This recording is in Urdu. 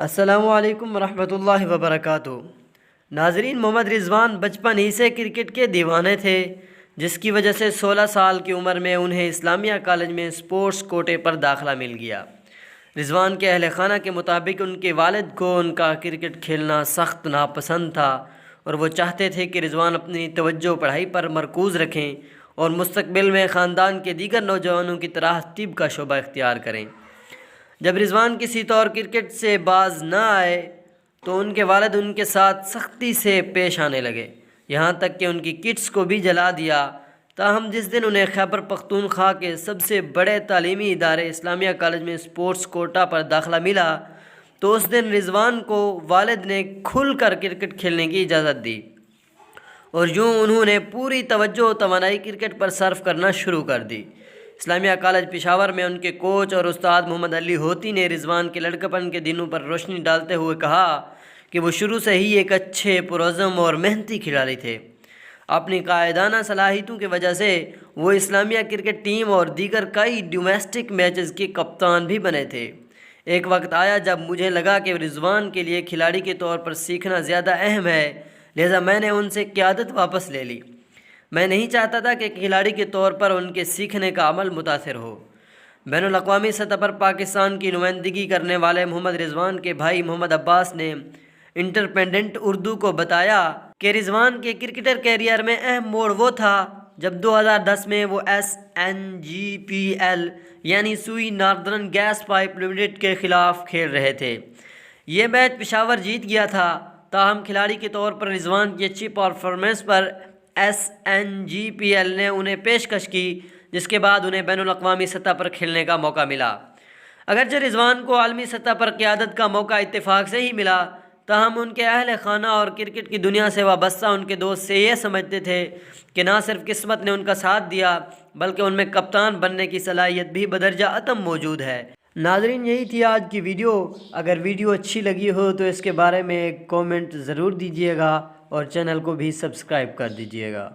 السلام علیکم ورحمۃ اللہ وبرکاتہ۔ ناظرین، محمد رضوان بچپن ہی سے کرکٹ کے دیوانے تھے، جس کی وجہ سے 16 سال کی عمر میں انہیں اسلامیہ کالج میں سپورٹس کوٹے پر داخلہ مل گیا۔ رضوان کے اہل خانہ کے مطابق ان کے والد کو ان کا کرکٹ کھیلنا سخت ناپسند تھا اور وہ چاہتے تھے کہ رضوان اپنی توجہ پڑھائی پر مرکوز رکھیں اور مستقبل میں خاندان کے دیگر نوجوانوں کی طرح طب کا شعبہ اختیار کریں۔ جب رضوان کسی طور کرکٹ سے باز نہ آئے تو ان کے والد ان کے ساتھ سختی سے پیش آنے لگے، یہاں تک کہ ان کی کٹس کو بھی جلا دیا۔ تاہم جس دن انہیں خیبر پختونخوا کے سب سے بڑے تعلیمی ادارے اسلامیہ کالج میں سپورٹس کوٹا پر داخلہ ملا تو اس دن رضوان کو والد نے کھل کر کرکٹ کھیلنے کی اجازت دی اور یوں انہوں نے پوری توجہ و توانائی کرکٹ پر صرف کرنا شروع کر دی۔ اسلامیہ کالج پشاور میں ان کے کوچ اور استاد محمد علی ہوتی نے رضوان کے لڑکپن کے دنوں پر روشنی ڈالتے ہوئے کہا کہ وہ شروع سے ہی ایک اچھے پرعزم اور محنتی کھلاڑی تھے۔ اپنی قائدانہ صلاحیتوں کی وجہ سے وہ اسلامیہ کرکٹ ٹیم اور دیگر کئی ڈومیسٹک میچز کے کپتان بھی بنے تھے۔ ایک وقت آیا جب مجھے لگا کہ رضوان کے لیے کھلاڑی کے طور پر سیکھنا زیادہ اہم ہے، لہذا میں نے ان سے قیادت واپس لے لی۔ میں نہیں چاہتا تھا کہ کھلاڑی کے طور پر ان کے سیکھنے کا عمل متاثر ہو۔ بین الاقوامی سطح پر پاکستان کی نمائندگی کرنے والے محمد رضوان کے بھائی محمد عباس نے انڈیپینڈنٹ اردو کو بتایا کہ رضوان کے کرکٹر کیریئر میں اہم موڑ وہ تھا جب 2010 میں وہ SNGPL یعنی سوئی ناردرن گیس پائپ لمیٹڈ کے خلاف کھیل رہے تھے۔ یہ میچ پشاور جیت گیا تھا، تاہم کھلاڑی کے طور پر رضوان کی اچھی پرفارمنس پر SNGPL نے انہیں پیشکش کی، جس کے بعد انہیں بین الاقوامی سطح پر کھیلنے کا موقع ملا۔ اگرچہ رضوان کو عالمی سطح پر قیادت کا موقع اتفاق سے ہی ملا، تاہم ان کے اہل خانہ اور کرکٹ کی دنیا سے وابستہ ان کے دوست سے یہ سمجھتے تھے کہ نہ صرف قسمت نے ان کا ساتھ دیا بلکہ ان میں کپتان بننے کی صلاحیت بھی بدرجہ عتم موجود ہے۔ ناظرین، یہی تھی آج کی ویڈیو۔ اگر ویڈیو اچھی لگی ہو تو اس کے بارے میں ایک کومنٹ ضرور دیجیے گا اور چینل کو بھی سبسکرائب کر دیجیے گا۔